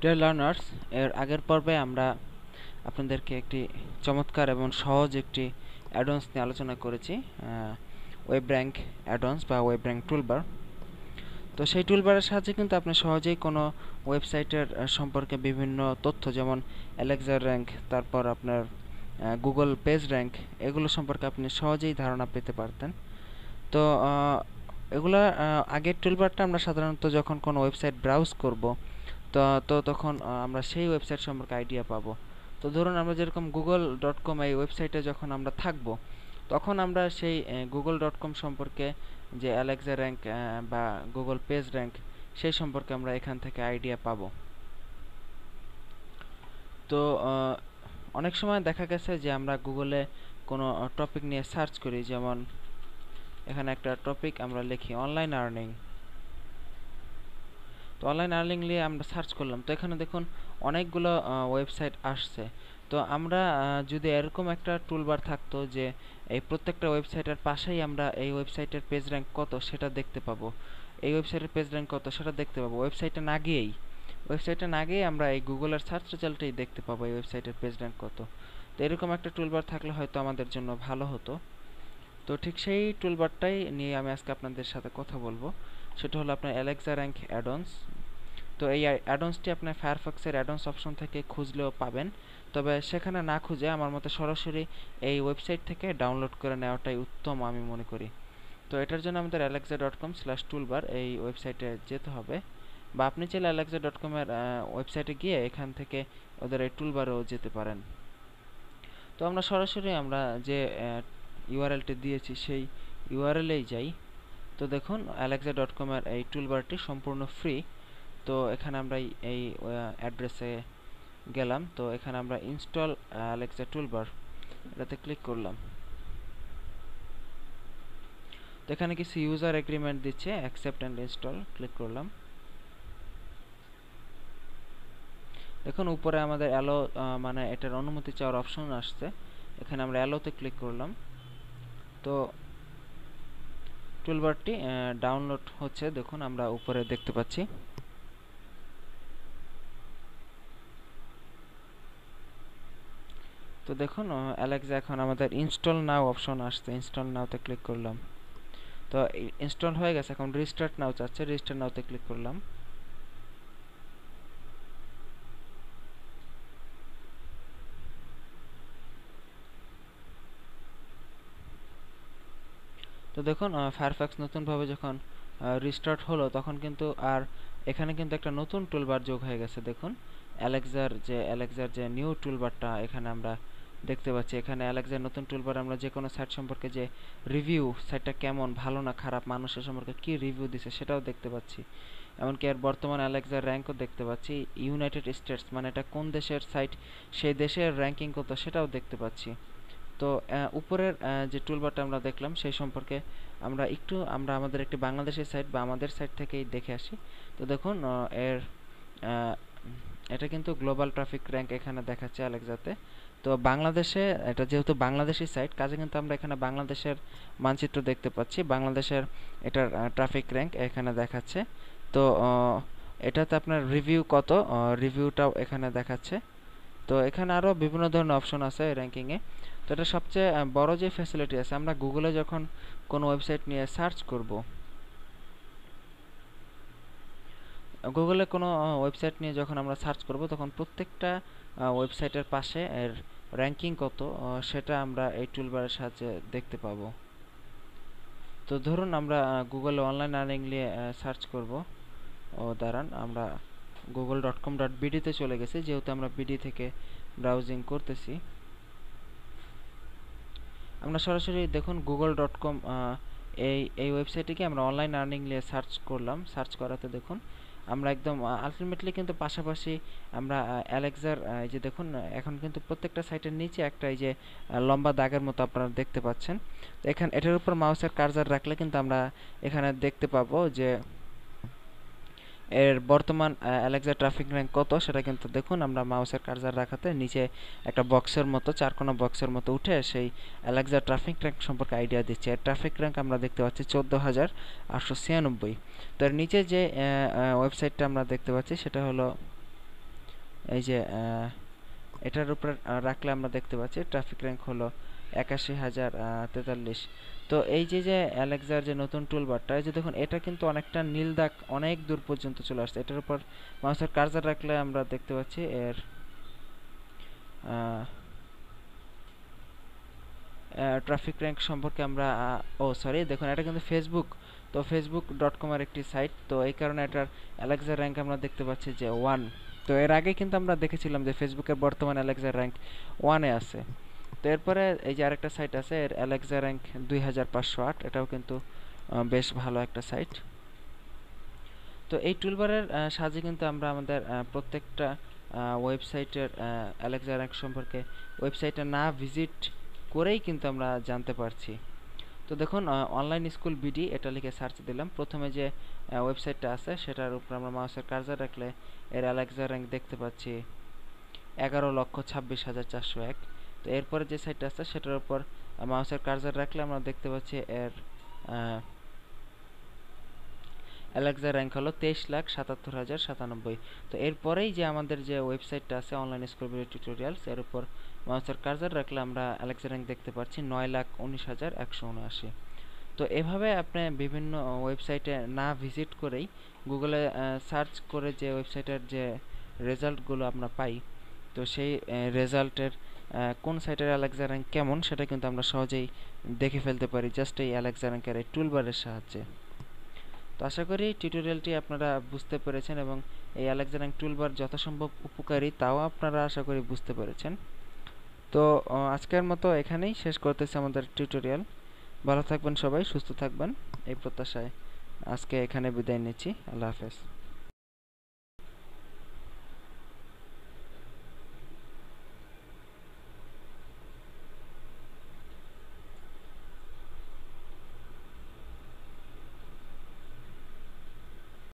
Dear learners, এর আগের পর্বে আমরা আপনাদেরকে একটি চমৎকার এবং সহজ একটি অ্যাডন্স নিয়ে আলোচনা করেছি, ওয়েব র্যাঙ্ক অ্যাডন্স বা ওয়েব র্যাঙ্ক টুলবার। তো সেই টুলবারের সাহায্যে কিন্তু আপনি সহজেই কোনো ওয়েবসাইটের সম্পর্কে বিভিন্ন তথ্য, যেমন অ্যালেক্সা র্যাঙ্ক, তারপর আপনার গুগল পেজ র্যাঙ্ক, এগুলো সম্পর্কে আপনি সহজেই ধারণা পেতে পারতেন। তো এগুলা আগের টুলবারটা আমরা সাধারণত যখন কোনো ওয়েবসাইট ব্রাউজ করব, তো তখন আমরা সেই ওয়েবসাইট সম্পর্কে আইডিয়া পাবো। তো ধরুন আমরা যেরকম google.com এই ওয়েবসাইটে যখন আমরা থাকবো, তখন আমরা সেই google.com সম্পর্কে যে অ্যালেক্সা র্যাঙ্ক বা গুগল পেজ র্যাঙ্ক, সেই সম্পর্কে আমরা এখান থেকে আইডিয়া পাবো। তো অনেক সময় দেখা গেছে যে আমরা গুগলে কোনো টপিক নিয়ে সার্চ করি, যেমন এখানে একটা টপিক আমরা লিখি অনলাইন আর্নিং। তো অনলাইন আর্নিং নিয়ে আমরা সার্চ করলাম, তো এখানে দেখুন অনেকগুলো ওয়েবসাইট আসছে। তো আমরা যদি এরকম একটা টুলবার থাকতো যে এই প্রত্যেকটা ওয়েবসাইটের পাশেই আমরা এই ওয়েবসাইটের পেজ র্যাঙ্ক কত সেটা দেখতে পাবো, এই ওয়েবসাইটের পেজ র্যাঙ্ক কত সেটা দেখতে পাবো, ওয়েবসাইটে না গিয়েই আমরা এই গুগলের সার্চ রেজাল্টেই দেখতে পাবো এই ওয়েবসাইটের পেজ র্যাঙ্ক কত। তো এরকম একটা টুলবার থাকলে হয়তো আমাদের জন্য ভালো হতো। তো ঠিক সেই টুলবারটাই নিয়ে আমি আজকে আপনাদের সাথে কথা বলবো। সেটা হলো আপনার অ্যালেক্সা র্যাঙ্ক অ্যাডন্স। তো এই অ্যাডন্সটি আপনার ফায়ারফক্সের অ্যাডন্স অপশন থেকে খুঁজলেও পাবেন, তবে সেখানে না খুঁজে আমার মতে সরাসরি এই ওয়েবসাইট থেকে ডাউনলোড করে নেওয়াটাই উত্তম আমি মনে করি। তো এটার জন্য আমাদের alexa.com/toolbar এই ওয়েবসাইটে যেতে হবে, বা আপনি চাইলে alexa.com এর ওয়েবসাইটে গিয়ে এখান থেকে ওদের এই টুলবারেও যেতে পারেন। তো আমরা সরাসরি আমরা যে ইউআরএলটি দিয়েছি সেই ইউআরএলেই যাই। তো দেখুন alexa.com এর এই টুলবারটি সম্পূর্ণ ফ্রি। তো এখানে আমরা এই অ্যাড্রেসে গেলাম, তো এখানে আমরা ইনস্টল অ্যালেক্সা টুলবার এটাতে ক্লিক করলাম। তো এখানে কিছু ইউজার এগ্রিমেন্ট দিচ্ছে, অ্যাকসেপ্ট অ্যান্ড ইনস্টল ক্লিক করলাম। দেখুন উপরে আমাদের অ্যালো মানে এটার অনুমতি চাওয়ার অপশন আসছে, এখানে আমরা অ্যালোতে ক্লিক করলাম। তো টুলবারটি ডাউনলোড হচ্ছে, দেখুন আমরা উপরে দেখতে পাচ্ছি। তো দেখুন অ্যালেক্সা এখন আমাদের ইনস্টল নাও অপশন আসছে, ইনস্টল নাওতে ক্লিক করলাম। তো ইনস্টল হয়ে গেছে, এখন রিস্টার্ট নাও চাচ্ছে, রিস্টার্ট নাওতে ক্লিক করলাম। তো দেখুন ফায়ারফক্স নতুনভাবে যখন রিস্টার্ট হলো, তখন কিন্তু আর এখানে কিন্তু একটা নতুন টুলবার যোগ হয়ে গেছে। দেখুন অ্যালেক্সার যে নিউ টুলবারটা এখানে আমরা দেখতে পাচ্ছি। এখানে অ্যালেক্সার নতুন টুলবার আমরা যে কোনো সাইট সম্পর্কে যে রিভিউ, সাইটটা কেমন, ভালো না খারাপ, মানুষের সম্পর্কে কি রিভিউ দিছে সেটাও দেখতে পাচ্ছি। এমনকি আর বর্তমান অ্যালেক্সার র্যাঙ্কও দেখতে পাচ্ছি। ইউনাইটেড স্টেটস মানে এটা কোন দেশের সাইট, সেই দেশের র্যাঙ্কিং কত সেটাও দেখতে পাচ্ছি। তো উপরের যে টুলবারটা আমরা দেখলাম সেই সম্পর্কে আমরা আমাদের একটি বাংলাদেশের সাইট বা আমাদের সাইট থেকেই দেখে আসি। তো দেখুন এটা কিন্তু গ্লোবাল ট্রাফিক র্যাঙ্ক এখানে দেখাচ্ছে অ্যালেক্সাতে। তো বাংলাদেশে এটা যেহেতু বাংলাদেশি সাইট, কাজে কিন্তু আমরা এখানে বাংলাদেশের মানচিত্র দেখতে পাচ্ছি, বাংলাদেশের এটার ট্রাফিক র্যাঙ্ক এখানে দেখাচ্ছে। তো এটাতে আপনার রিভিউ কত, রিভিউটাও এখানে দেখাচ্ছে। তো এখানে আরও বিভিন্ন ধরনের অপশন আছে র্যাঙ্কিংয়ে। তো এটা সবচেয়ে বড় যে ফ্যাসিলিটি আছে, আমরা গুগলে যখন কোনো ওয়েবসাইট নিয়ে সার্চ করব, গুগলে কোনো ওয়েবসাইট নিয়ে যখন আমরা সার্চ করব, তখন প্রত্যেকটা ওয়েবসাইটের পাশে এর র্যাঙ্কিং কত সেটা আমরা এই টুলবারের সাহায্যে দেখতে পাবো। তো ধরুন আমরা গুগলে অনলাইন আর্নিং নিয়ে সার্চ করব, দাঁড়ান আমরা google.com.bd-তে চলে গেছি, যেহেতু আমরা বিডি থেকে ব্রাউজিং করতেছি। আমরা সরাসরি দেখুন google.com এই ওয়েবসাইটে গিয়ে আমরা অনলাইন আর্নিং নিয়ে সার্চ করলাম। সার্চ করাতে দেখুন আমরা একদম আলটিমেটলি কিন্তু পাশাপাশি আমরা অ্যালেক্সার এই যে দেখুন এখন কিন্তু প্রত্যেকটা সাইটের নিচে একটা এই যে লম্বা দাগের মতো আপনারা দেখতে পাচ্ছেন। তো এখানে এটার উপর মাউসের কার্সার রাখলে কিন্তু আমরা এখানে দেখতে পাবো যে এর বর্তমান অ্যালেক্সা ট্রাফিক র্যাঙ্ক কত সেটা কিন্তু দেখুন আমরা মাউসের কার্সার রাখাতে নিচে একটা বক্সের মতো, চারকোনা বক্সের মতো উঠে সেই অ্যালেক্সা ট্রাফিক র্যাঙ্ক সম্পর্কে আইডিয়া দিচ্ছে। এর ট্রাফিক র্যাঙ্ক আমরা দেখতে পাচ্ছি 14,896। তো এর নিচে যে ওয়েবসাইটটা আমরা দেখতে পাচ্ছি সেটা হলো এই যে এটার উপর রাখলে আমরা দেখতে পাচ্ছি ট্রাফিক র্যাঙ্ক হলো ৮১,০৪৩। তো এই যে অ্যালেক্সার যে নতুন টুলবারটা, এই যে দেখুন এটা কিন্তু অনেকটা নীল দাগ অনেক দূর পর্যন্ত চলে আসছে। এটার উপর মাউসের কার্সার রাখলে আমরা দেখতে পাচ্ছি এর ট্রাফিক র্যাঙ্ক সম্পর্কে আমরা সরি দেখুন এটা কিন্তু ফেসবুক, তো facebook.com এর একটি সাইট, তো এই কারণে এটার অ্যালেক্সা র্যাঙ্ক আমরা দেখতে পাচ্ছি যে 1। তো এর আগে কিন্তু আমরা দেখেছিলাম যে ফেসবুকের বর্তমান অ্যালেক্সা র্যাঙ্ক 1-এ আছে। তো এরপরে এই যে আরেকটা সাইট আছে, এর অ্যালেক্সা র্যাঙ্ক 2508, এটাও কিন্তু বেশ ভালো একটা সাইট। তো এই টুলবারের সাহায্যে কিন্তু আমরা আমাদের প্রত্যেকটা ওয়েবসাইটের অ্যালেক্সা র্যাঙ্ক সম্পর্কে ওয়েবসাইটে না ভিজিট করেই কিন্তু আমরা জানতে পারছি। তো দেখুন অনলাইন স্কুল বিডি এটা লিখে সার্চ দিলাম, প্রথমে যে ওয়েবসাইটটা আছে সেটার উপর আমরা মাউসের কার্সার রাখলে এর অ্যালেক্সা র্যাঙ্ক দেখতে পাচ্ছি 11,26,401। তো এরপরে যে সাইটটা আছে সেটার উপর মাউসের কার্সার রাখলে আমরা দেখতে পাচ্ছি এর অ্যালেক্সা র্যাঙ্ক হলো 23,77,097। তো এরপরেই যে আমাদের যে ওয়েবসাইটটা আছে অনলাইন স্কুল বিডি টিউটোরিয়ালস, এর উপর মাউসের কার্সার রাখলে আমরা অ্যালেক্সা র্যাঙ্ক দেখতে পাচ্ছি 9,19,179। তো এভাবে আপনি বিভিন্ন ওয়েবসাইটে না ভিজিট করেই গুগলে সার্চ করে যে ওয়েবসাইটের যে রেজাল্টগুলো আমরা পাই, তো সেই রেজাল্টের কোন সাইটের অ্যালেক্সা র্যাঙ্ক কেমন সেটা কিন্তু আমরা সহজেই দেখে ফেলতে পারি জাস্ট এই অ্যালেক্সা র্যাঙ্কের এই টুলবারের সাহায্যে। তো আশা করি টিউটোরিয়ালটি আপনারা বুঝতে পেরেছেন এবং এই অ্যালেক্সা র্যাঙ্ক টুলবার যথাসম্ভব উপকারী তাও আপনারা আশা করি বুঝতে পেরেছেন। তো আজকের মতো এখানেই শেষ করতেছি আমাদের টিউটোরিয়াল। ভালো থাকবেন সবাই, সুস্থ থাকবেন এই প্রত্যাশায় আজকে এখানে বিদায় নিচ্ছি। আল্লাহ হাফেজ।